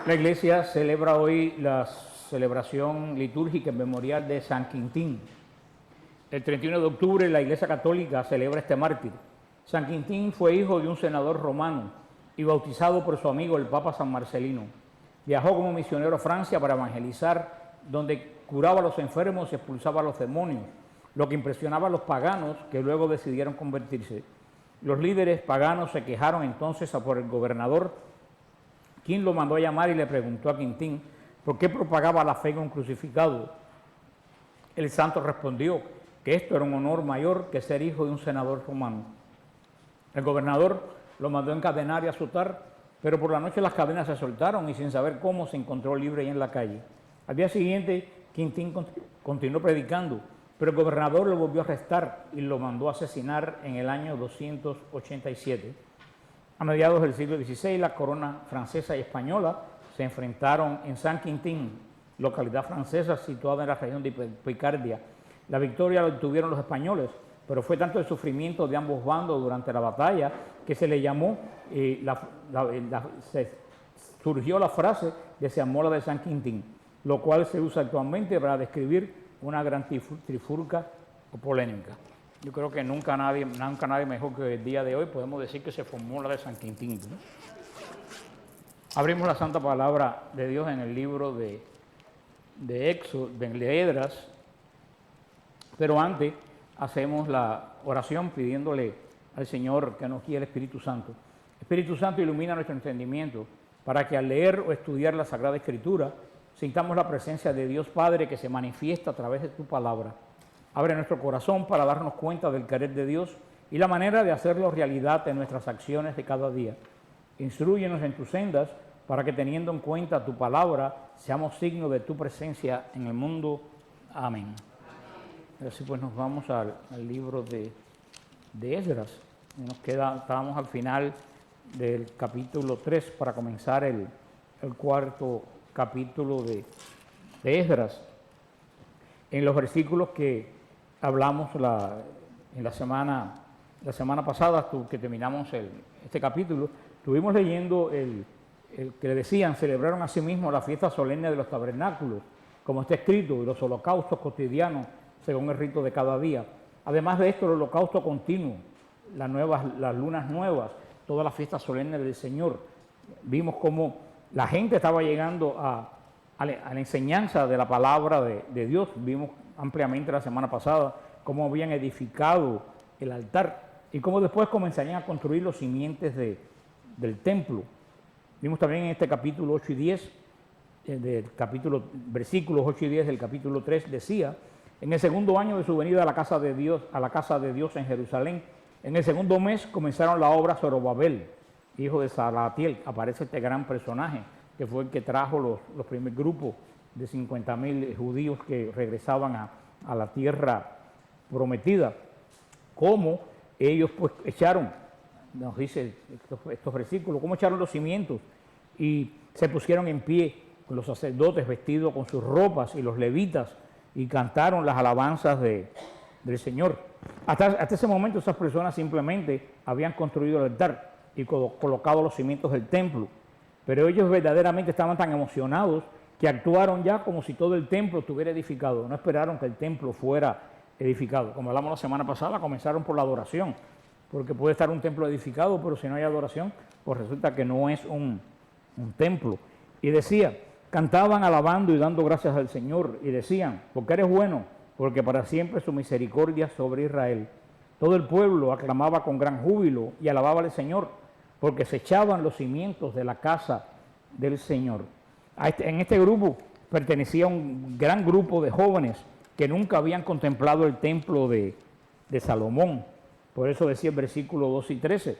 La iglesia celebra hoy la celebración litúrgica en memorial de San Quintín. El 31 de octubre la Iglesia Católica celebra este mártir. San Quintín fue hijo de un senador romano y bautizado por su amigo el Papa San Marcelino. Viajó como misionero a Francia para evangelizar, donde curaba a los enfermos y expulsaba a los demonios, lo que impresionaba a los paganos que luego decidieron convertirse. Los líderes paganos se quejaron entonces por el gobernador, quien lo mandó a llamar y le preguntó a Quintín por qué propagaba la fe en un crucificado. El santo respondió que esto era un honor mayor que ser hijo de un senador romano. El gobernador lo mandó a encadenar y azotar, pero por la noche las cadenas se soltaron y sin saber cómo se encontró libre ahí en la calle. Al día siguiente, Quintín continuó predicando, pero el gobernador lo volvió a arrestar y lo mandó a asesinar en el año 287. A mediados del siglo XVI, la corona francesa y española se enfrentaron en San Quintín, localidad francesa situada en la región de Picardia. La victoria la obtuvieron los españoles, pero fue tanto el sufrimiento de ambos bandos durante la batalla que se le llamó, surgió la frase de se armó la de San Quintín, lo cual se usa actualmente para describir una gran trifulca o polémica. Yo creo que nunca nadie mejor que el día de hoy podemos decir que se formó la de San Quintín, ¿no? Abrimos la Santa Palabra de Dios en el libro de Esdras, pero antes hacemos la oración pidiéndole al Señor que nos guíe el Espíritu Santo. Espíritu Santo, ilumina nuestro entendimiento para que al leer o estudiar la Sagrada Escritura sintamos la presencia de Dios Padre que se manifiesta a través de tu palabra. Abre nuestro corazón para darnos cuenta del querer de Dios y la manera de hacerlo realidad en nuestras acciones de cada día. Instrúyenos en tus sendas para que teniendo en cuenta tu palabra seamos signo de tu presencia en el mundo. Amén. Así pues nos vamos al libro de Esdras. Estábamos al final del capítulo 3 para comenzar el cuarto capítulo de Esdras. En los versículos que hablamos en la semana pasada, que terminamos este capítulo, estuvimos leyendo el que le decían, celebraron asimismo la fiesta solemne de los tabernáculos, como está escrito, y los holocaustos cotidianos, según el rito de cada día. Además de esto, el holocausto continuo, las lunas nuevas, todas las fiestas solemnes del Señor. Vimos cómo la gente estaba llegando a la enseñanza de la palabra de Dios. Vimos ampliamente la semana pasada cómo habían edificado el altar y cómo después comenzarían a construir los simientes del templo. Vimos también en este capítulo 8 y 10, versículos 8 y 10 del capítulo 3, decía: en el segundo año de su venida a la casa de Dios en Jerusalén, en el segundo mes comenzaron la obra Zorobabel, hijo de Salatiel. Aparece este gran personaje que fue el que trajo los primer grupos de 50.000 judíos que regresaban a la tierra prometida. Cómo ellos pues echaron, nos dice estos versículos, cómo echaron los cimientos y se pusieron en pie con los sacerdotes vestidos con sus ropas y los levitas y cantaron las alabanzas del Señor. Hasta ese momento esas personas simplemente habían construido el altar y colocado los cimientos del templo. Pero ellos verdaderamente estaban tan emocionados que actuaron ya como si todo el templo estuviera edificado. No esperaron que el templo fuera edificado. Como hablamos la semana pasada, comenzaron por la adoración, porque puede estar un templo edificado, pero si no hay adoración, pues resulta que no es un templo. Y decía, cantaban alabando y dando gracias al Señor, y decían, porque eres bueno, porque para siempre su misericordia sobre Israel. Todo el pueblo aclamaba con gran júbilo y alababa al Señor, porque se echaban los cimientos de la casa del Señor. En este grupo pertenecía un gran grupo de jóvenes que nunca habían contemplado el templo de Salomón. Por eso decía el versículo 2 y 13.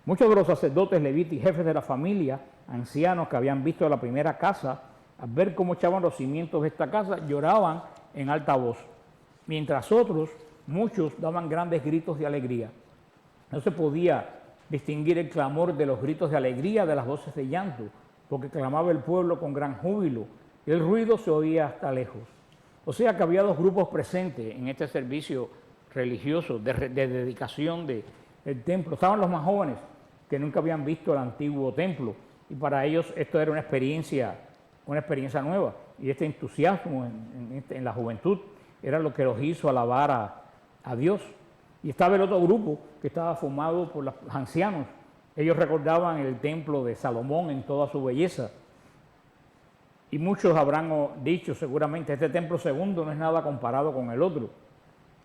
Muchos de los sacerdotes, levitas y jefes de la familia, ancianos que habían visto la primera casa, al ver cómo echaban los cimientos de esta casa, lloraban en alta voz, mientras muchos daban grandes gritos de alegría. No se podía distinguir el clamor de los gritos de alegría de las voces de llanto, porque clamaba el pueblo con gran júbilo, y el ruido se oía hasta lejos. O sea que había dos grupos presentes en este servicio religioso de dedicación del templo. Estaban los más jóvenes, que nunca habían visto el antiguo templo, y para ellos esto era una experiencia nueva. Y este entusiasmo en la juventud era lo que los hizo alabar a Dios. Y estaba el otro grupo que estaba formado por los ancianos. Ellos recordaban el templo de Salomón en toda su belleza. Y muchos habrán dicho seguramente, este templo segundo no es nada comparado con el otro.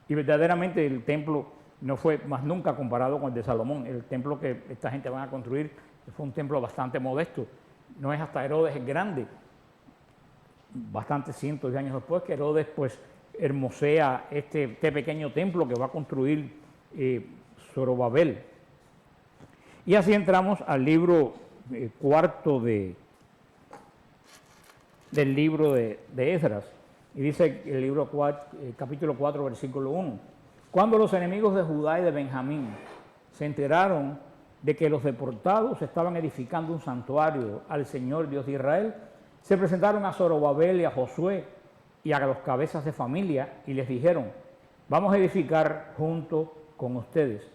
Y verdaderamente el templo no fue más nunca comparado con el de Salomón. El templo que esta gente va a construir fue un templo bastante modesto. No es hasta Herodes el Grande, bastantes cientos de años después, que Herodes pues hermosea este pequeño templo que va a construir Zorobabel. Y así entramos al libro cuarto del libro de Esdras. Y dice el libro capítulo 4, versículo 1. Cuando los enemigos de Judá y de Benjamín se enteraron de que los deportados estaban edificando un santuario al Señor Dios de Israel, se presentaron a Zorobabel y a Josué y a los cabezas de familia y les dijeron: vamos a edificar junto con ustedes,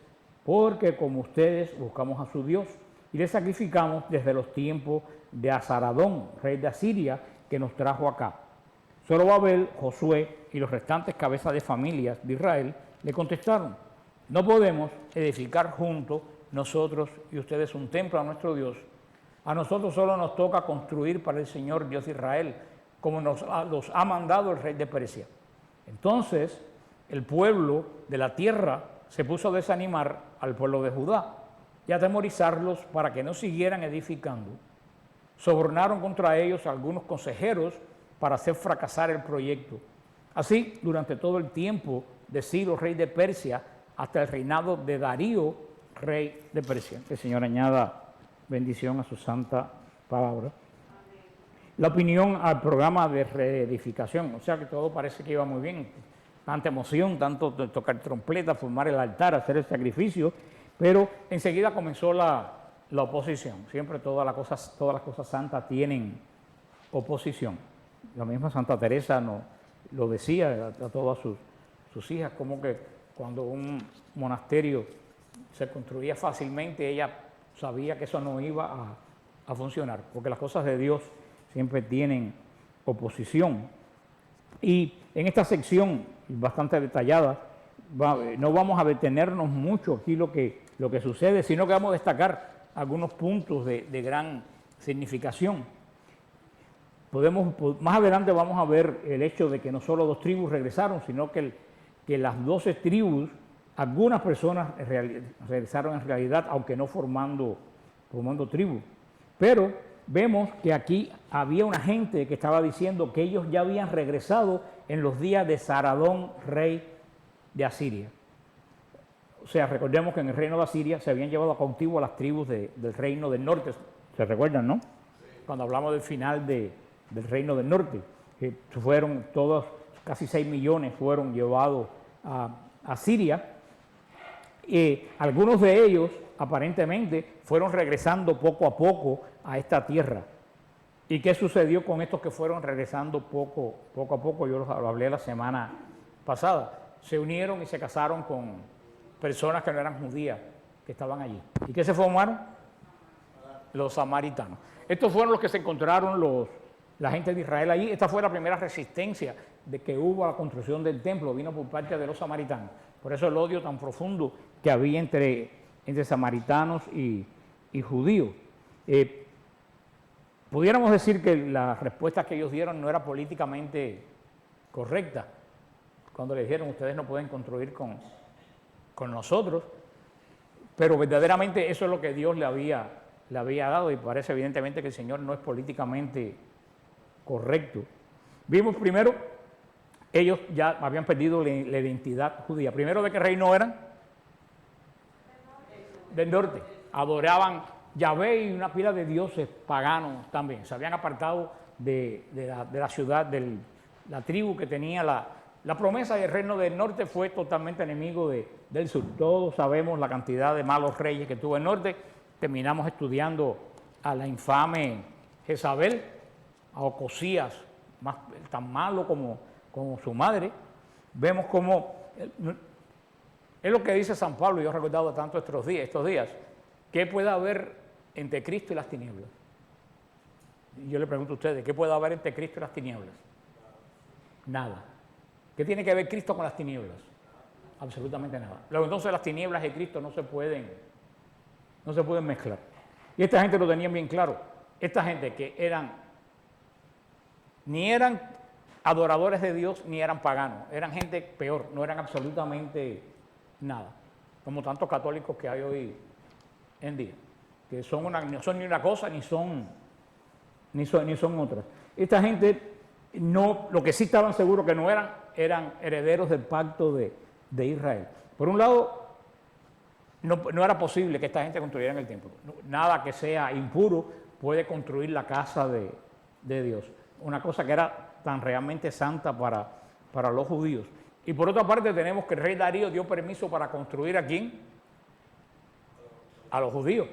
porque como ustedes buscamos a su Dios y le sacrificamos desde los tiempos de Asaradón, rey de Asiria, que nos trajo acá. Zorobabel, Josué y los restantes cabezas de familias de Israel le contestaron: no podemos edificar juntos nosotros y ustedes un templo a nuestro Dios. A nosotros solo nos toca construir para el Señor Dios de Israel, como los ha mandado el rey de Persia. Entonces el pueblo de la tierra se puso a desanimar al pueblo de Judá y a atemorizarlos para que no siguieran edificando. Sobornaron contra ellos a algunos consejeros para hacer fracasar el proyecto. Así, durante todo el tiempo de Ciro, rey de Persia, hasta el reinado de Darío, rey de Persia. Que el Señor añada bendición a su santa palabra. La opinión al programa de reedificación, o sea que todo parece que iba muy bien. Tanta emoción, tanto tocar trompeta, formar el altar, hacer el sacrificio, pero enseguida comenzó la oposición. Siempre todas las cosas santas tienen oposición. La misma Santa Teresa lo decía a todas sus hijas, como que cuando un monasterio se construía fácilmente, ella sabía que eso no iba a funcionar, porque las cosas de Dios siempre tienen oposición. Y en esta sección bastante detallada, no vamos a detenernos mucho aquí lo que sucede, sino que vamos a destacar algunos puntos de gran significación. Más adelante vamos a ver el hecho de que no solo 2 tribus regresaron, sino que las 12 tribus, algunas personas regresaron en realidad, aunque no formando tribu. Pero vemos que aquí había una gente que estaba diciendo que ellos ya habían regresado en los días de Saradón, rey de Asiria. O sea, recordemos que en el reino de Asiria se habían llevado a cautivo a las tribus del reino del norte. ¿Se recuerdan, no? Sí. Cuando hablamos del final del reino del norte, que fueron todos, casi 6 millones fueron llevados a Siria. Algunos de ellos aparentemente fueron regresando poco a poco a esta tierra. ¿Y qué sucedió con estos que fueron regresando poco a poco? Yo lo hablé la semana pasada. Se unieron y se casaron con personas que no eran judías, que estaban allí. ¿Y qué se formaron? Los samaritanos. Estos fueron los que se encontraron la gente de Israel allí. Esta fue la primera resistencia de que hubo a la construcción del templo, vino por parte de los samaritanos. Por eso el odio tan profundo que había entre samaritanos y judíos. Pudiéramos decir que la respuesta que ellos dieron no era políticamente correcta. Cuando le dijeron, ustedes no pueden construir con nosotros, pero verdaderamente eso es lo que Dios le había dado, y parece evidentemente que el Señor no es políticamente correcto. Vimos primero, ellos ya habían perdido la identidad judía. Primero, ¿de qué reino eran? Del norte. Adoraban Yahvé y una pila de dioses paganos también. Se habían apartado de la ciudad, de la tribu que tenía la promesa, y el reino del norte fue totalmente enemigo del sur. Todos sabemos la cantidad de malos reyes que tuvo el norte. Terminamos estudiando a la infame Jezabel, a Ocosías, tan malo como su madre. Vemos cómo es lo que dice San Pablo, y yo he recordado tanto estos días, ¿qué puede haber entre Cristo y las tinieblas? Yo le pregunto a ustedes, ¿qué puede haber entre Cristo y las tinieblas? Nada. ¿Qué tiene que ver Cristo con las tinieblas? Absolutamente nada. Luego entonces las tinieblas y Cristo no se pueden mezclar. Y esta gente lo tenía bien claro. Esta gente que ni eran adoradores de Dios ni eran paganos, eran gente peor, no eran absolutamente nada, como tantos católicos que hay hoy en día, que no son ni una cosa ni son otras. Esta gente no, lo que sí estaban seguros que no eran herederos del pacto de Israel. Por un lado, no era posible que esta gente construyera en el templo. Nada que sea impuro puede construir la casa de Dios. Una cosa que era tan realmente santa para los judíos. Y por otra parte tenemos que el rey Darío dio permiso para construir ¿a quién? A los judíos,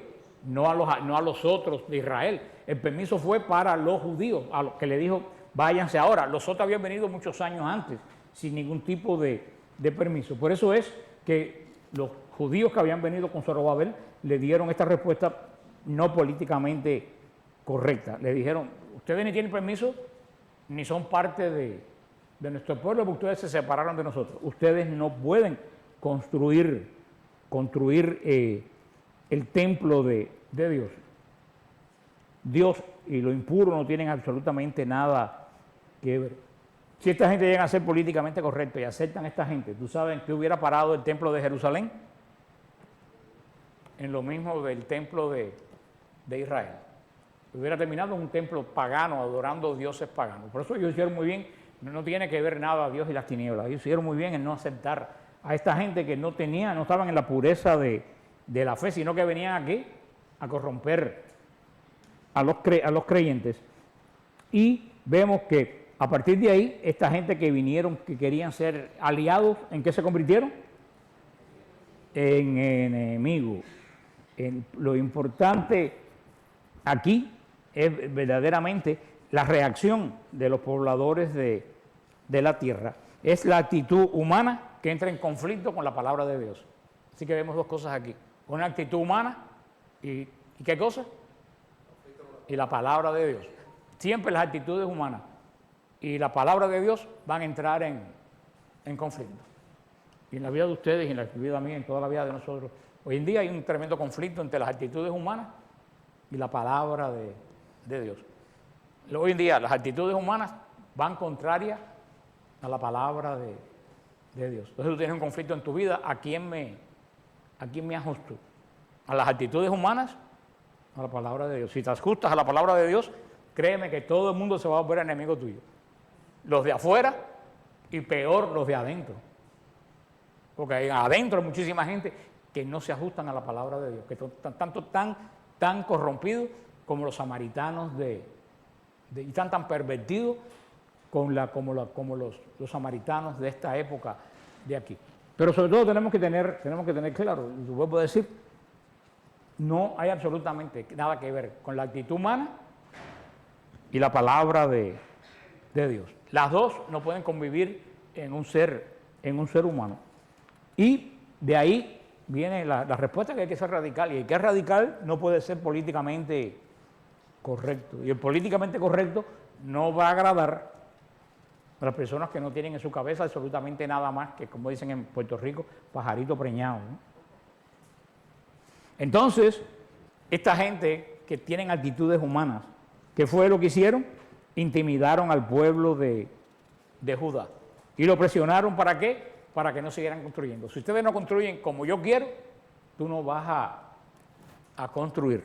no a los otros de Israel. El permiso fue para los judíos, a los que le dijo, váyanse ahora. Los otros habían venido muchos años antes, sin ningún tipo de permiso. Por eso es que los judíos que habían venido con Zorobabel le dieron esta respuesta no políticamente correcta. Le dijeron, ustedes ni tienen permiso, ni son parte de nuestro pueblo, porque ustedes se separaron de nosotros. Ustedes no pueden construir el templo de Dios. Dios y lo impuro no tienen absolutamente nada que ver. Si esta gente llega a ser políticamente correcta y aceptan a esta gente, ¿tú sabes que hubiera parado el templo de Jerusalén? En lo mismo del templo de Israel. Hubiera terminado en un templo pagano, adorando dioses paganos. Por eso ellos hicieron muy bien, no tiene que ver nada a Dios y las tinieblas. Ellos hicieron muy bien en no aceptar a esta gente que no estaban en la pureza de la fe, sino que venían aquí a corromper a los creyentes. Y vemos que a partir de ahí, esta gente que vinieron, que querían ser aliados, ¿en qué se convirtieron? En enemigos. Lo importante aquí es verdaderamente la reacción de los pobladores de la tierra. Es la actitud humana que entra en conflicto con la palabra de Dios. Así que vemos dos cosas aquí. Una actitud humana y ¿qué cosa? Y la palabra de Dios. Siempre las actitudes humanas y la palabra de Dios van a entrar en conflicto. Y en la vida de ustedes y en la vida mía, en toda la vida de nosotros. Hoy en día hay un tremendo conflicto entre las actitudes humanas y la palabra de Dios. Hoy en día las actitudes humanas van contrarias a la palabra de Dios. Entonces tú tienes un conflicto en tu vida, ¿a quién me ajusto? ¿A las actitudes humanas? A la palabra de Dios. Si te ajustas a la palabra de Dios, créeme que todo el mundo se va a volver enemigo tuyo. Los de afuera y peor los de adentro. Porque adentro hay muchísima gente que no se ajustan a la palabra de Dios, que están tan corrompidos como los samaritanos y tan pervertidos como los samaritanos de esta época de aquí. Pero sobre todo tenemos que tener claro, y vuelvo a decir, no hay absolutamente nada que ver con la actitud humana y la palabra de Dios. Las dos no pueden convivir en un ser humano. Y de ahí viene la respuesta, que hay que ser radical. Y el que es radical no puede ser políticamente correcto. Y el políticamente correcto no va a agradar a las personas que no tienen en su cabeza absolutamente nada más que, como dicen en Puerto Rico, pajarito preñado, ¿no? Entonces, esta gente que tienen actitudes humanas, ¿qué fue lo que hicieron? Intimidaron al pueblo de Judá. ¿Y lo presionaron para qué? Para que no siguieran construyendo. Si ustedes no construyen como yo quiero, tú no vas a construir.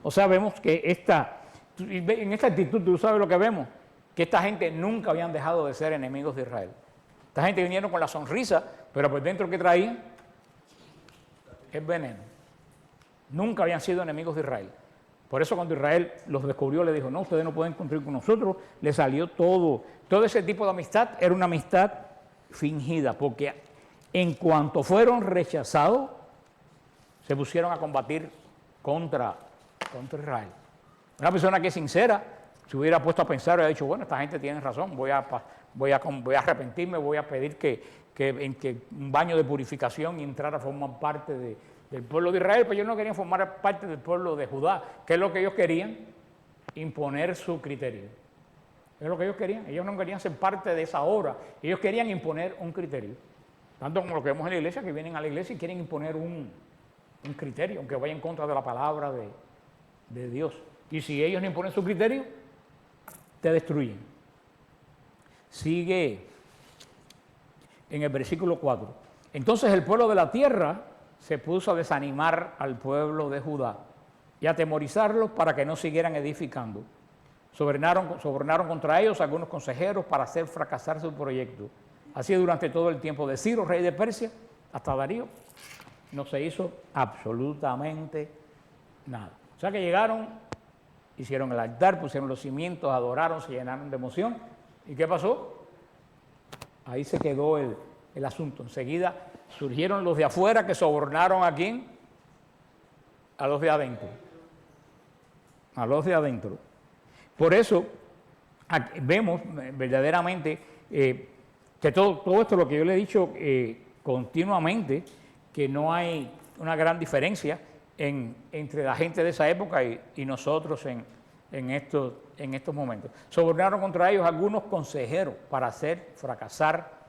O sea, vemos que en esta actitud, tú sabes lo que vemos, que esta gente nunca habían dejado de ser enemigos de Israel. Esta gente vinieron con la sonrisa, pero por dentro que traían es veneno. Nunca habían sido enemigos de Israel. Por eso cuando Israel los descubrió, le dijo, no, ustedes no pueden construir con nosotros. Le salió todo ese tipo de amistad, era una amistad fingida, porque en cuanto fueron rechazados, se pusieron a combatir contra Israel. Una persona que es sincera se hubiera puesto a pensar y ha dicho, bueno, esta gente tiene razón, voy a arrepentirme, voy a pedir que un baño de purificación y entrar a formar parte del pueblo de Israel, pero ellos no querían formar parte del pueblo de Judá, que es lo que ellos querían, imponer su criterio. Es lo que ellos querían. Ellos no querían ser parte de esa obra. Ellos querían imponer un criterio. Tanto como lo que vemos en la iglesia, que vienen a la iglesia y quieren imponer un criterio, aunque vaya en contra de la palabra de Dios. Y si ellos no imponen su criterio, te destruyen. Sigue en el versículo 4. Entonces el pueblo de la tierra se puso a desanimar al pueblo de Judá y a atemorizarlos para que no siguieran edificando. Sobornaron contra ellos algunos consejeros para hacer fracasar su proyecto. Así durante todo el tiempo de Ciro, rey de Persia, hasta Darío, no se hizo absolutamente nada. O sea que llegaron, hicieron el altar, pusieron los cimientos, adoraron, se llenaron de emoción. ¿Y qué pasó? Ahí se quedó el asunto. Enseguida surgieron los de afuera que sobornaron ¿a quién? A los de adentro. A los de adentro. Por eso vemos verdaderamente que todo esto, lo que yo le he dicho continuamente, que no hay una gran diferencia entre la gente de esa época y nosotros en estos momentos. Sobornaron contra ellos algunos consejeros para hacer fracasar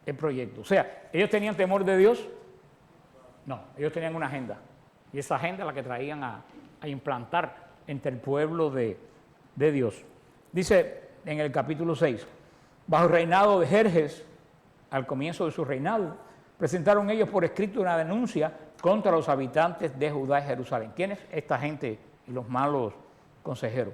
el proyecto. O sea, ¿ellos tenían temor de Dios? No, ellos tenían una agenda. Y esa agenda es la que traían a implantar entre el pueblo de Dios. Dice en el capítulo 6, bajo el reinado de Jerjes, al comienzo de su reinado, presentaron ellos por escrito una denuncia contra los habitantes de Judá y Jerusalén. ¿Quién es esta gente y los malos consejeros?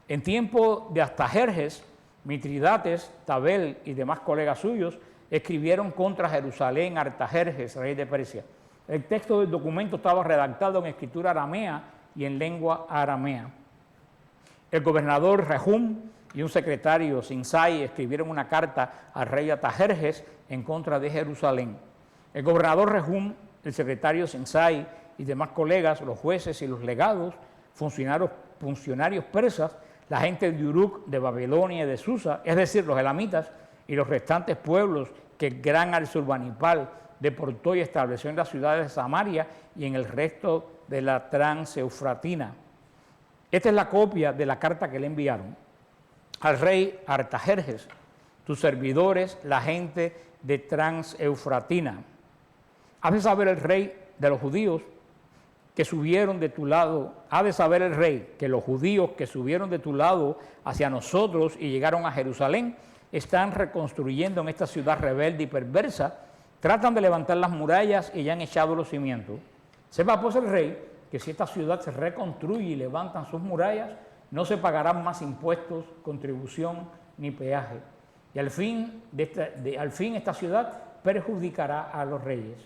En tiempo de Artajerjes, Mitridates, Tabel y demás colegas suyos escribieron contra Jerusalén Artajerjes, rey de Persia. El texto del documento estaba redactado en escritura aramea y en lengua aramea. El gobernador Rehum y un secretario Sinsai escribieron una carta al rey Artajerjes en contra de Jerusalén. El gobernador Rehum, el secretario Sinsai y demás colegas, los jueces y los legados, funcionarios persas, la gente de Uruk, de Babilonia y de Susa, es decir, los elamitas y los restantes pueblos que el gran Asurbanipal deportó y estableció en las ciudades de Samaria y en el resto de la Transeufratina. Esta es la copia de la carta que le enviaron al rey Artajerjes, tus servidores, la gente de Transeufratina. Ha de saber el rey de los judíos que subieron de tu lado, ha de saber el rey que los judíos que subieron de tu lado hacia nosotros y llegaron a Jerusalén, están reconstruyendo en esta ciudad rebelde y perversa, tratan de levantar las murallas y ya han echado los cimientos. Sepa pues el rey que si esta ciudad se reconstruye y levantan sus murallas, no se pagarán más impuestos, contribución ni peaje. Y al fin esta ciudad perjudicará a los reyes.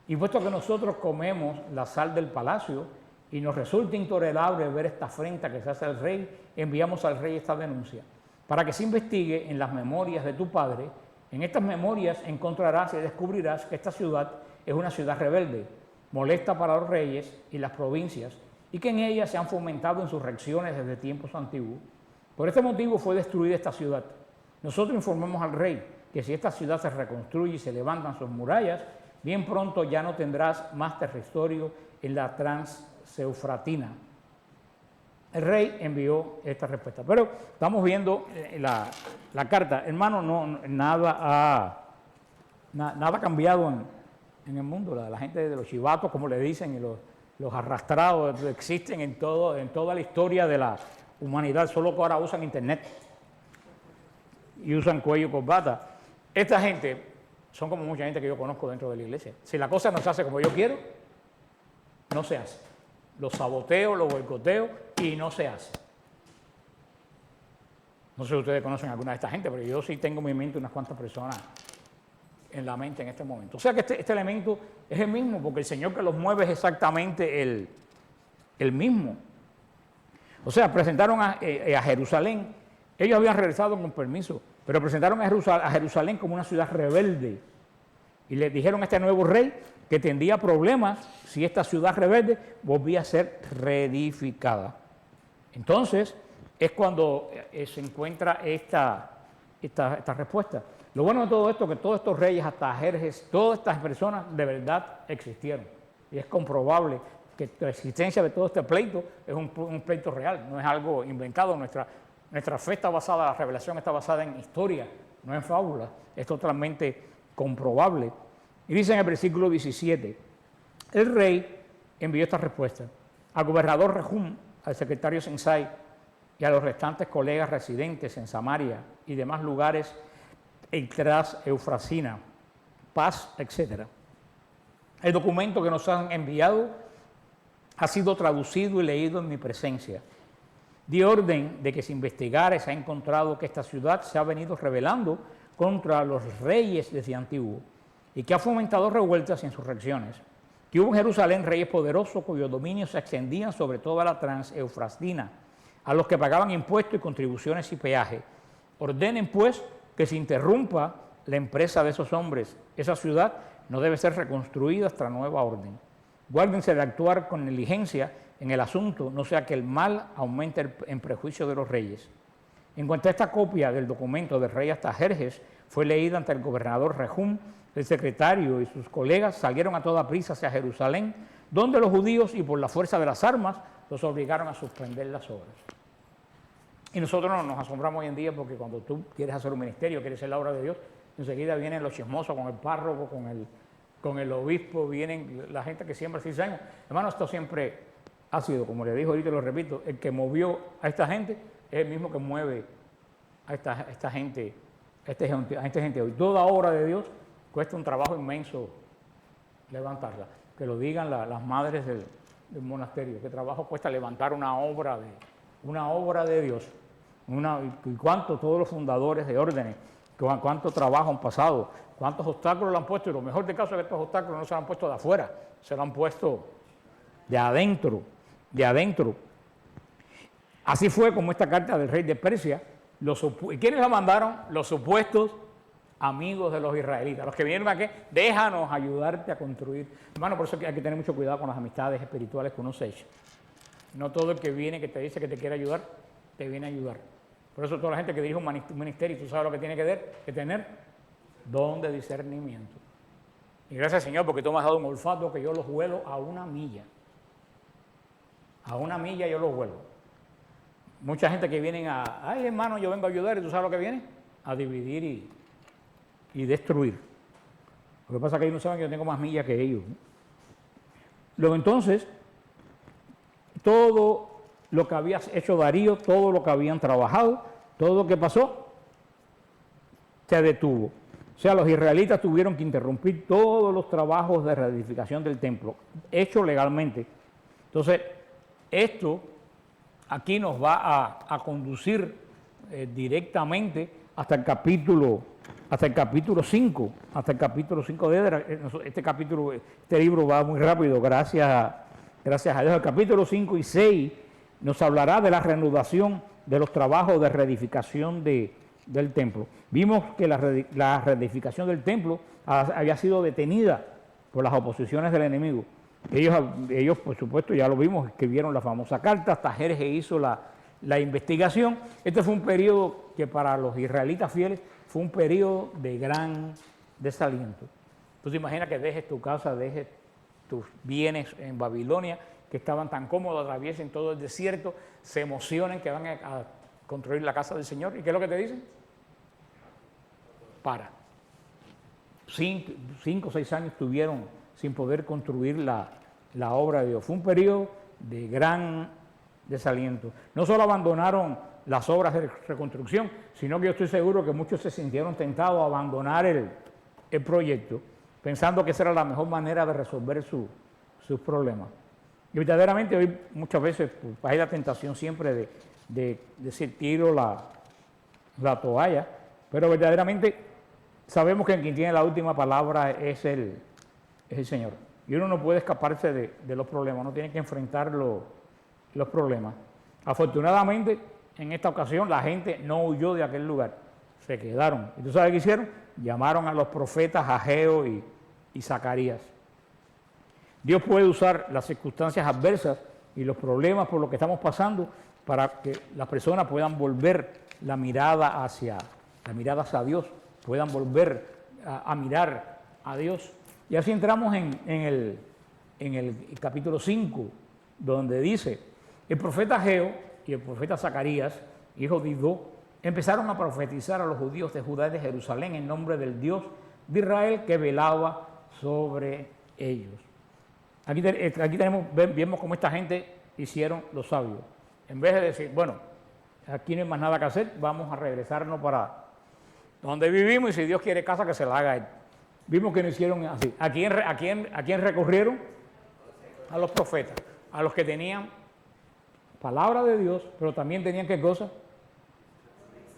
Y puesto que nosotros comemos la sal del palacio y nos resulta intolerable ver esta afrenta que se hace al rey, enviamos al rey esta denuncia, para que se investigue en las memorias de tu padre. En estas memorias encontrarás y descubrirás que esta ciudad es una ciudad rebelde, molesta para los reyes y las provincias, y que en ella se han fomentado insurrecciones desde tiempos antiguos. Por este motivo fue destruida esta ciudad. Nosotros informamos al rey que si esta ciudad se reconstruye y se levantan sus murallas, bien pronto ya no tendrás más territorio en la Transeufratina. El rey envió esta respuesta. Pero estamos viendo la carta. Hermano, nada ha cambiado en el mundo. La gente de los chivatos, como le dicen, y los arrastrados existen en toda la historia de la humanidad, solo que ahora usan internet y usan cuello y corbata. Esta gente son como mucha gente que yo conozco dentro de la iglesia. Si la cosa no se hace como yo quiero, no se hace. Los saboteo, los boicoteo y no se hace. No sé si ustedes conocen a alguna de esta gente, pero yo sí tengo en mi mente unas cuantas personas en la mente en este momento. O sea que este elemento es el mismo, porque el Señor que los mueve es exactamente el mismo. O sea, presentaron a Jerusalén. Ellos habían regresado con permiso, pero presentaron a Jerusalén como una ciudad rebelde. Y le dijeron a este nuevo rey que tendría problemas si esta ciudad rebelde volvía a ser reedificada. Entonces, es cuando se encuentra esta respuesta. Lo bueno de todo esto es que todos estos reyes, hasta Jerjes, todas estas personas de verdad existieron. Y es comprobable que la existencia de todo este pleito es un pleito real, no es algo inventado. Nuestra fe está basada, la revelación está basada en historia, no en fábulas, es totalmente comprobable. Y dice en el versículo 17, el rey envió esta respuesta al gobernador Rehum, al secretario Sensai y a los restantes colegas residentes en Samaria y demás lugares tras Eufrasina, Paz, etc. El documento que nos han enviado ha sido traducido y leído en mi presencia. Di orden de que se investigara y se ha encontrado que esta ciudad se ha venido rebelando contra los reyes desde antiguo y que ha fomentado revueltas y insurrecciones. Que hubo en Jerusalén reyes poderosos cuyos dominios se extendían sobre toda la Transeufrastina, a los que pagaban impuestos y contribuciones y peaje. Ordenen, pues, que se interrumpa la empresa de esos hombres. Esa ciudad no debe ser reconstruida hasta nueva orden. Guárdense de actuar con negligencia en el asunto, no sea que el mal aumente en prejuicio de los reyes. En cuanto a esta copia del documento del rey Artajerjes fue leída ante el gobernador Rehum, el secretario y sus colegas salieron a toda prisa hacia Jerusalén, donde los judíos, y por la fuerza de las armas, los obligaron a suspender las obras. Y nosotros nos asombramos hoy en día porque cuando tú quieres hacer un ministerio, quieres hacer la obra de Dios, enseguida vienen los chismosos con el párroco, con el obispo, vienen la gente que siembra cizaña. Hermano, esto siempre ha sido, como le dijo ahorita y lo repito, el que movió a esta gente es el mismo que mueve a esta gente hoy. Toda obra de Dios cuesta un trabajo inmenso levantarla. Que lo digan las madres del monasterio, qué trabajo cuesta levantar una obra de Dios. Y cuánto todos los fundadores de órdenes, cuánto trabajo han pasado, cuántos obstáculos le han puesto, y lo mejor del caso es que estos obstáculos no se lo han puesto de afuera, se lo han puesto de adentro. Así fue como esta carta del rey de Persia. ¿Y quiénes la mandaron? Los supuestos amigos de los israelitas, los que vinieron aquí, déjanos ayudarte a construir. Hermano, por eso hay que tener mucho cuidado con las amistades espirituales que uno se echa. No todo el que viene, que te dice que te quiere ayudar, te viene a ayudar. Por eso toda la gente que dirige un ministerio, tú sabes lo que tiene que tener, don de discernimiento. Y gracias, Señor, porque tú me has dado un olfato que yo los huelo a una milla. A una milla yo los huelo. Mucha gente que viene ay hermano, yo vengo a ayudar, y tú sabes lo que viene, a dividir y destruir. Lo que pasa es que ellos no saben que yo tengo más millas que ellos, ¿no? Luego entonces, todo lo que había hecho Darío, todo lo que habían trabajado, todo lo que pasó, se detuvo. O sea, los israelitas tuvieron que interrumpir todos los trabajos de reedificación del templo, hechos legalmente. Entonces, esto aquí nos va a conducir directamente hasta el capítulo 5, este libro va muy rápido, gracias a Dios. El capítulo 5 y 6 nos hablará de la reanudación de los trabajos de reedificación del templo. Vimos que la reedificación del templo había sido detenida por las oposiciones del enemigo. Ellos, por supuesto, ya lo vimos, escribieron la famosa carta, Artajerjes hizo la investigación. Este fue un periodo que para los israelitas fieles fue un periodo de gran desaliento. Tú te imaginas que dejes tu casa, dejes tus bienes en Babilonia, que estaban tan cómodos, atraviesen todo el desierto, se emocionen que van a construir la casa del Señor. ¿Y qué es lo que te dicen? Para. 5 o 6 años tuvieron sin poder construir la obra de Dios. Fue un periodo de gran desaliento. No solo abandonaron las obras de reconstrucción, sino que yo estoy seguro que muchos se sintieron tentados a abandonar el proyecto, pensando que esa era la mejor manera de resolver sus problemas. Y verdaderamente hoy muchas veces hay la tentación siempre de decir tiro la toalla, pero verdaderamente sabemos que quien tiene la última palabra es el Señor. Y uno no puede escaparse de los problemas, uno tiene que enfrentar los problemas. Afortunadamente, en esta ocasión la gente no huyó de aquel lugar, se quedaron. ¿Y tú sabes qué hicieron? Llamaron a los profetas Ageo y Zacarías. Dios puede usar las circunstancias adversas y los problemas por los que estamos pasando para que las personas puedan volver la mirada hacia Dios, puedan volver a mirar a Dios. Y así entramos en en el capítulo 5, donde dice, el profeta Ageo y el profeta Zacarías, hijo de Idó, empezaron a profetizar a los judíos de Judá y de Jerusalén en nombre del Dios de Israel que velaba sobre ellos. Aquí vemos cómo esta gente hicieron los sabios. En vez de decir, bueno, aquí no hay más nada que hacer, vamos a regresarnos para donde vivimos y si Dios quiere casa que se la haga Él. Vimos que no hicieron así. ¿A quién recurrieron? A los profetas, a los que tenían palabra de Dios, pero también tenían ¿qué cosa?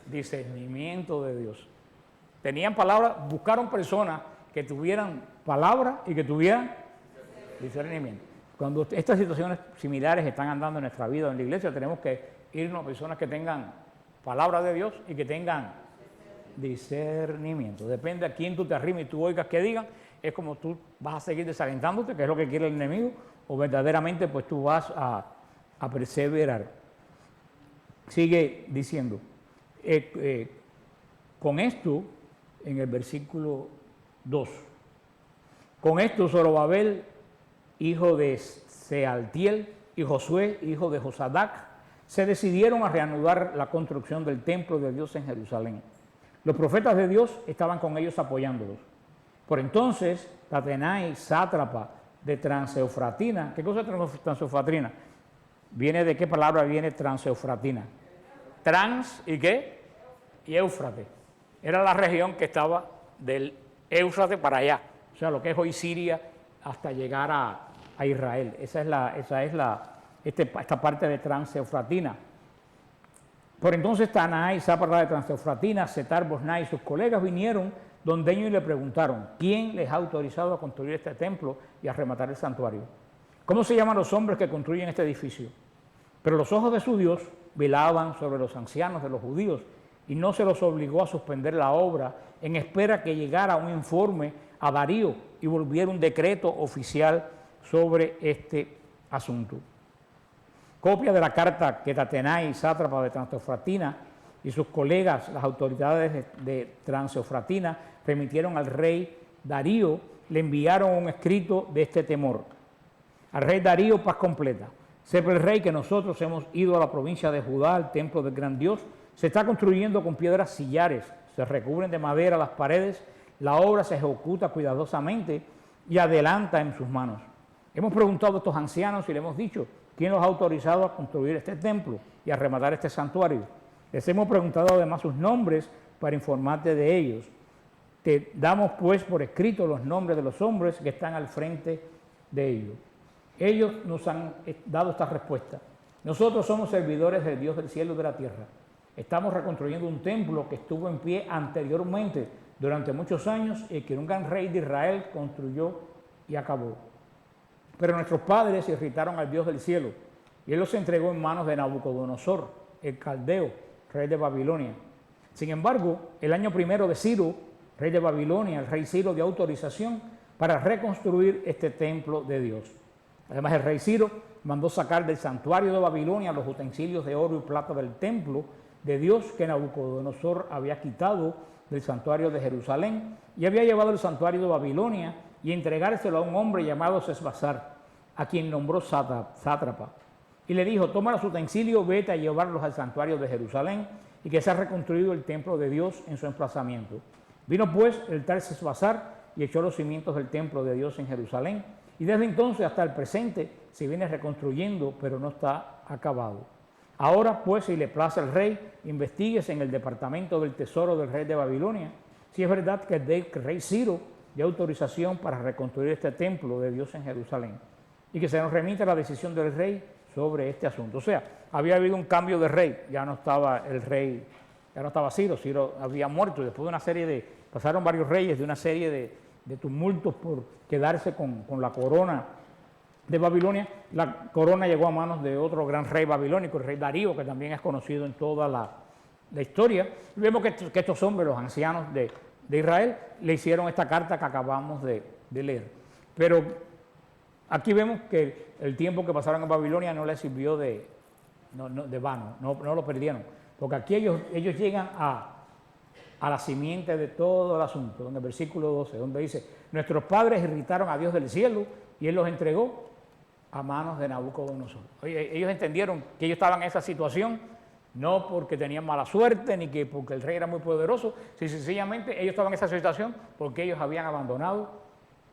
Discernimiento de Dios. Tenían palabra, buscaron personas que tuvieran palabra y que tuvieran discernimiento. Cuando estas situaciones similares están andando en nuestra vida en la iglesia, tenemos que irnos a personas que tengan palabra de Dios y que tengan discernimiento. Depende a quién tú te arrimes y tú oigas que digan, es como tú vas a seguir desalentándote, que es lo que quiere el enemigo, o verdaderamente pues tú vas a perseverar. Sigue diciendo, con esto, en el versículo 2, con esto Zorobabel, hijo de Sealtiel, y Josué, hijo de Josadac, se decidieron a reanudar la construcción del templo de Dios en Jerusalén. Los profetas de Dios estaban con ellos apoyándolos. Por entonces, Tatenai, sátrapa de Transeufratina. ¿Qué cosa es Transeufratina? ¿Viene de qué palabra viene Transeufratina? Trans y qué? Y Éufrates. Era la región que estaba del Éufrates para allá. O sea, lo que es hoy Siria hasta llegar a Israel. Esta parte de Transeufratina. Por entonces Tanai, sátrapa de Transeufratina, Setar-Bosnai y sus colegas vinieron donde ellos le preguntaron, ¿quién les ha autorizado a construir este templo y a rematar el santuario? ¿Cómo se llaman los hombres que construyen este edificio? Pero los ojos de su Dios velaban sobre los ancianos de los judíos y no se los obligó a suspender la obra en espera que llegara un informe a Darío y volviera un decreto oficial sobre este asunto. Copia de la carta que Tatenai, sátrapa de Transeufratina, y sus colegas, las autoridades de Transeufratina, remitieron al rey Darío, le enviaron un escrito de este temor. Al rey Darío, paz completa. Sepa el rey que nosotros hemos ido a la provincia de Judá, al templo del gran Dios. Se está construyendo con piedras sillares, se recubren de madera las paredes, la obra se ejecuta cuidadosamente y adelanta en sus manos. Hemos preguntado a estos ancianos y le hemos dicho, ¿quién los ha autorizado a construir este templo y a rematar este santuario? Les hemos preguntado además sus nombres para informarte de ellos. Te damos pues por escrito los nombres de los hombres que están al frente de ellos. Ellos nos han dado esta respuesta. Nosotros somos servidores del Dios del cielo y de la tierra. Estamos reconstruyendo un templo que estuvo en pie anteriormente durante muchos años y que un gran rey de Israel construyó y acabó. Pero nuestros padres irritaron al Dios del cielo y él los entregó en manos de Nabucodonosor, el caldeo, rey de Babilonia. Sin embargo, el año primero de Ciro, rey de Babilonia, el rey Ciro dio autorización para reconstruir este templo de Dios. Además, el rey Ciro mandó sacar del santuario de Babilonia los utensilios de oro y plata del templo de Dios que Nabucodonosor había quitado del santuario de Jerusalén y había llevado el santuario de Babilonia y entregárselo a un hombre llamado Sesbazar, a quien nombró sátrapa. Y le dijo, toma los utensilios, vete a llevarlos al santuario de Jerusalén y que se ha reconstruido el templo de Dios en su emplazamiento. Vino pues el tal Sesbazar y echó los cimientos del templo de Dios en Jerusalén y desde entonces hasta el presente se viene reconstruyendo, pero no está acabado. Ahora pues, si le place al rey, investigues en el departamento del tesoro del rey de Babilonia si es verdad que el rey Ciro dio autorización para reconstruir este templo de Dios en Jerusalén y que se nos remita la decisión del rey sobre este asunto. O sea, había habido un cambio de rey, ya no estaba el rey, ya no estaba Ciro, Ciro había muerto y después de una serie de, pasaron varios reyes de una serie de tumultos por quedarse con la corona de Babilonia. La corona llegó a manos de otro gran rey babilónico, el rey Darío, que también es conocido en toda la historia. Y vemos que estos hombres, los ancianos de Israel, le hicieron esta carta que acabamos de leer. Pero aquí vemos que el tiempo que pasaron en Babilonia no les sirvió de vano, no lo perdieron. Porque aquí ellos llegan a la simiente de todo el asunto, en el versículo 12, donde dice, nuestros padres irritaron a Dios del cielo y él los entregó a manos de Nabucodonosor. Oye, ellos entendieron que ellos estaban en esa situación, no porque tenían mala suerte, ni que porque el rey era muy poderoso, sino sencillamente ellos estaban en esa situación porque ellos habían abandonado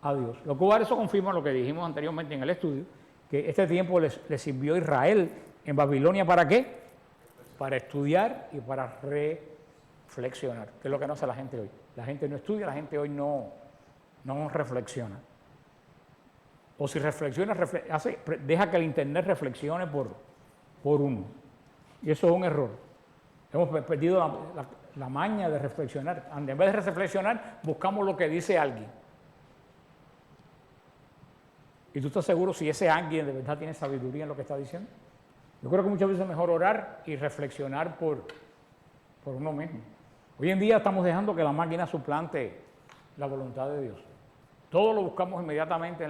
a Dios. Lo cual eso confirma lo que dijimos anteriormente en el estudio, que este tiempo les sirvió a Israel en Babilonia, ¿para qué? Para estudiar y para reflexionar, que es lo que no hace la gente hoy. La gente no estudia, la gente hoy no reflexiona. O si reflexiona, deja que el internet reflexione por uno. Y eso es un error. Hemos perdido la maña de reflexionar. En vez de reflexionar, buscamos lo que dice alguien. ¿Y tú estás seguro si ese alguien de verdad tiene sabiduría en lo que está diciendo? Yo creo que muchas veces es mejor orar y reflexionar por uno mismo. Hoy en día estamos dejando que la máquina suplante la voluntad de Dios. Todo lo buscamos inmediatamente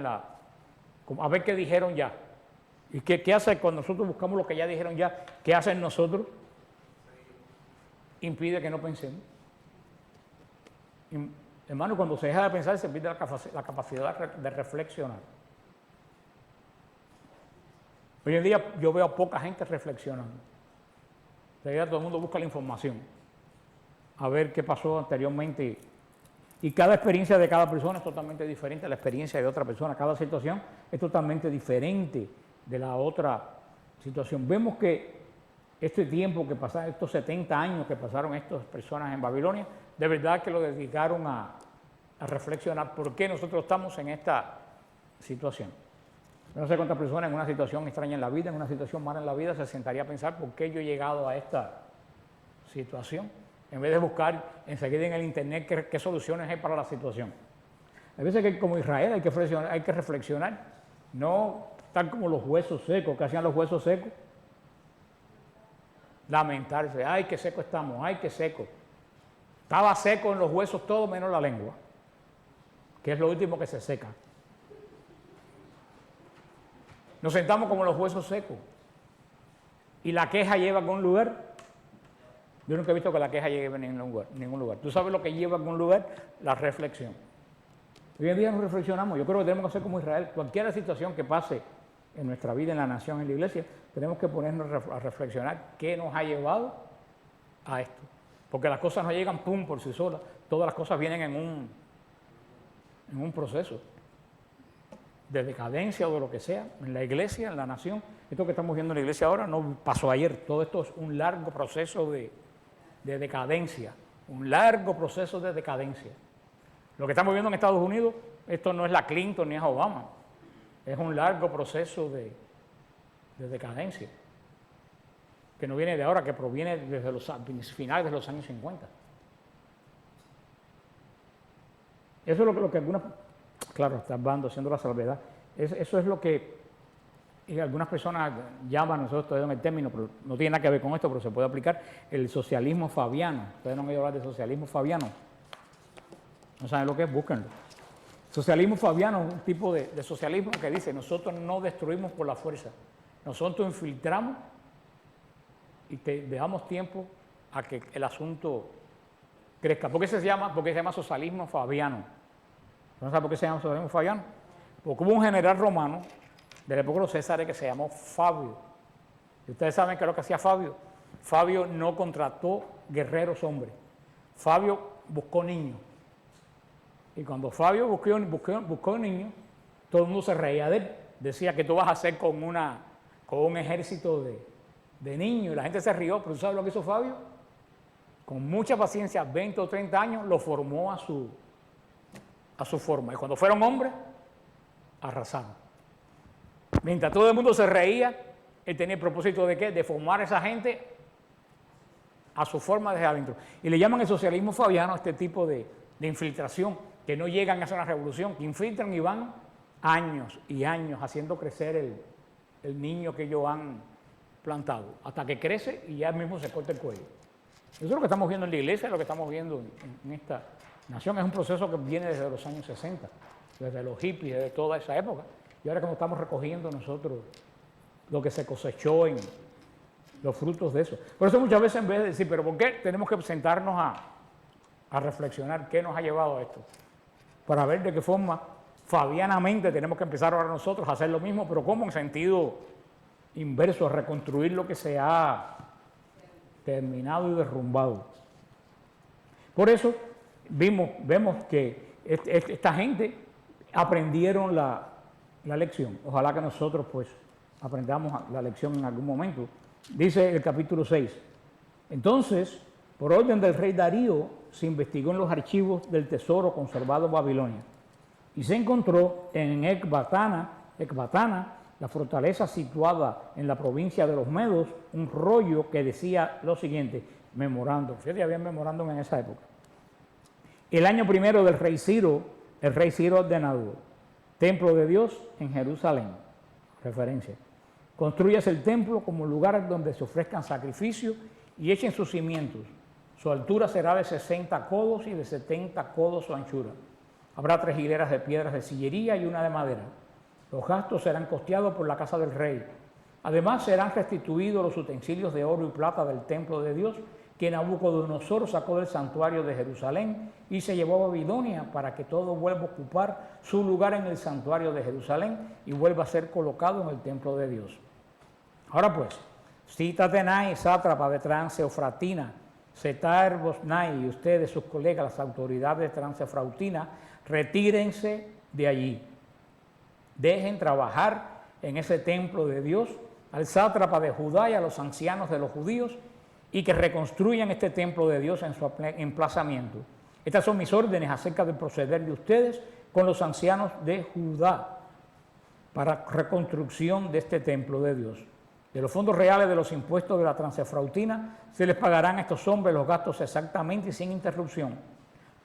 a ver qué dijeron ya. ¿Y qué hace cuando nosotros buscamos lo que ya dijeron ya? ¿Qué hacen nosotros? Impide que no pensemos. Hermano, cuando se deja de pensar se pierde la capacidad de reflexionar. Hoy en día yo veo a poca gente reflexionando. En realidad todo el mundo busca la información, a ver qué pasó anteriormente. Y cada experiencia de cada persona es totalmente diferente a la experiencia de otra persona. Cada situación es totalmente diferente de la otra situación. Vemos que este tiempo que pasaron, estos 70 años que pasaron estas personas en Babilonia, de verdad que lo dedicaron a reflexionar por qué nosotros estamos en esta situación. No sé cuántas personas en una situación extraña en la vida, en una situación mala en la vida, se sentaría a pensar por qué yo he llegado a esta situación, en vez de buscar enseguida en el internet qué soluciones hay para la situación. Hay veces que como Israel hay que reflexionar, no tan como los huesos secos, que hacían los huesos secos, lamentarse, ay, qué seco estamos, ay, qué seco. Estaba seco en los huesos todo menos la lengua, que es lo último que se seca. Nos sentamos como los huesos secos. Y la queja lleva a algún lugar. Yo nunca he visto que la queja lleve a ningún lugar. ¿Tú sabes lo que lleva a algún lugar? La reflexión. Hoy en día nos reflexionamos. Yo creo que tenemos que hacer como Israel. Cualquier situación que pase en nuestra vida, en la nación, en la iglesia, tenemos que ponernos a reflexionar qué nos ha llevado a esto. Porque las cosas no llegan pum por sí solas. Todas las cosas vienen en un proceso de decadencia o de lo que sea, en la iglesia, en la nación. Esto que estamos viendo en la iglesia ahora no pasó ayer. Todo esto es un largo proceso de decadencia. Un largo proceso de decadencia. Lo que estamos viendo en Estados Unidos, esto no es la Clinton ni es Obama. Es un largo proceso de decadencia. Que no viene de ahora, que proviene desde los finales de los años 50. Eso es lo que algunas... Claro, está hablando, haciendo la salvedad. Eso es lo que algunas personas llaman, nosotros todavía en el término, pero no tiene nada que ver con esto, pero se puede aplicar, el socialismo fabiano. Ustedes no han oído hablar de socialismo fabiano. No saben lo que es, búsquenlo. Socialismo fabiano es un tipo de socialismo que dice, nosotros no destruimos por la fuerza, nosotros infiltramos y te damos tiempo a que el asunto crezca. ¿Por qué se llama socialismo fabiano? ¿No sabe por qué se llama socialismo fabiano? Porque hubo un general romano de la época de los Césares que se llamó Fabio. ¿Y ustedes saben qué es lo que hacía Fabio? Fabio no contrató guerreros hombres. Fabio buscó niños. Y cuando Fabio buscó niños, todo el mundo se reía de él. Decía que tú vas a hacer con un ejército de niños. Y la gente se rió, pero ¿tú sabes lo que hizo Fabio? Con mucha paciencia, 20 o 30 años, lo formó a su forma. Y cuando fueron hombres, arrasaron. Mientras todo el mundo se reía, él tenía el propósito de ¿qué? De formar a esa gente a su forma desde adentro. Y le llaman el socialismo fabiano a este tipo de infiltración, que no llegan a hacer una revolución, que infiltran y van años y años haciendo crecer el niño que ellos han plantado, hasta que crece y ya mismo se corta el cuello. Eso es lo que estamos viendo en la iglesia, es lo que estamos viendo en esta nación. Es un proceso que viene desde los años 60, desde los hippies, desde toda esa época. Y ahora como estamos recogiendo nosotros lo que se cosechó en los frutos de eso. Por eso muchas veces en vez de decir, pero ¿por qué tenemos que sentarnos a reflexionar qué nos ha llevado a esto? Para ver de qué forma fabianamente tenemos que empezar ahora nosotros a hacer lo mismo, pero ¿cómo? En sentido inverso, a reconstruir lo que se ha terminado y derrumbado. Por eso vemos que esta gente aprendieron la lección. Ojalá que nosotros pues aprendamos la lección en algún momento. Dice el capítulo 6. Entonces, por orden del rey Darío, se investigó en los archivos del tesoro conservado en Babilonia y se encontró en Ecbatana, la fortaleza situada en la provincia de los Medos, un rollo que decía lo siguiente, memorándum. Fíjate, había memorándum en esa época. El año primero del rey Ciro, el rey Ciro ordenado, templo de Dios en Jerusalén, referencia. Construyas el templo como lugar donde se ofrezcan sacrificios y echen sus cimientos. Su altura será de 60 codos y de 70 codos su anchura. Habrá 3 hileras de piedras de sillería y una de madera. Los gastos serán costeados por la casa del rey. Además serán restituidos los utensilios de oro y plata del templo de Dios que Nabucodonosor sacó del santuario de Jerusalén y se llevó a Babilonia para que todo vuelva a ocupar su lugar en el santuario de Jerusalén y vuelva a ser colocado en el templo de Dios. Ahora pues, Sitatenai, sátrapa de Transeofratina, Setar-Bosnai y ustedes, sus colegas, las autoridades de Transeofratina, retírense de allí. Dejen trabajar en ese templo de Dios al sátrapa de Judá y a los ancianos de los judíos y que reconstruyan este templo de Dios en su emplazamiento. Estas son mis órdenes acerca del proceder de ustedes con los ancianos de Judá para reconstrucción de este templo de Dios. De los fondos reales de los impuestos de la Transeofrautina se les pagarán a estos hombres los gastos exactamente y sin interrupción.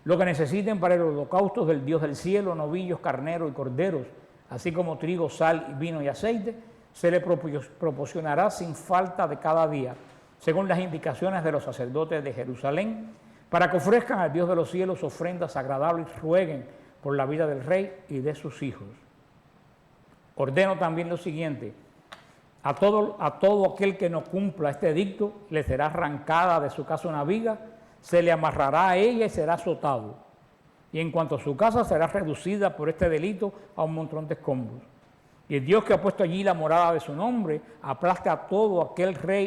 Lo que necesiten para el holocausto del Dios del cielo, novillos, carneros y corderos, así como trigo, sal, vino y aceite, se les proporcionará sin falta de cada día, según las indicaciones de los sacerdotes de Jerusalén, para que ofrezcan al Dios de los cielos ofrendas agradables y rueguen por la vida del rey y de sus hijos. Ordeno también lo siguiente: a todo aquel que no cumpla este edicto, le será arrancada de su casa una viga, se le amarrará a ella y será azotado. Y en cuanto a su casa, será reducida por este delito a un montón de escombros. Y el Dios que ha puesto allí la morada de su nombre, aplaste a todo aquel rey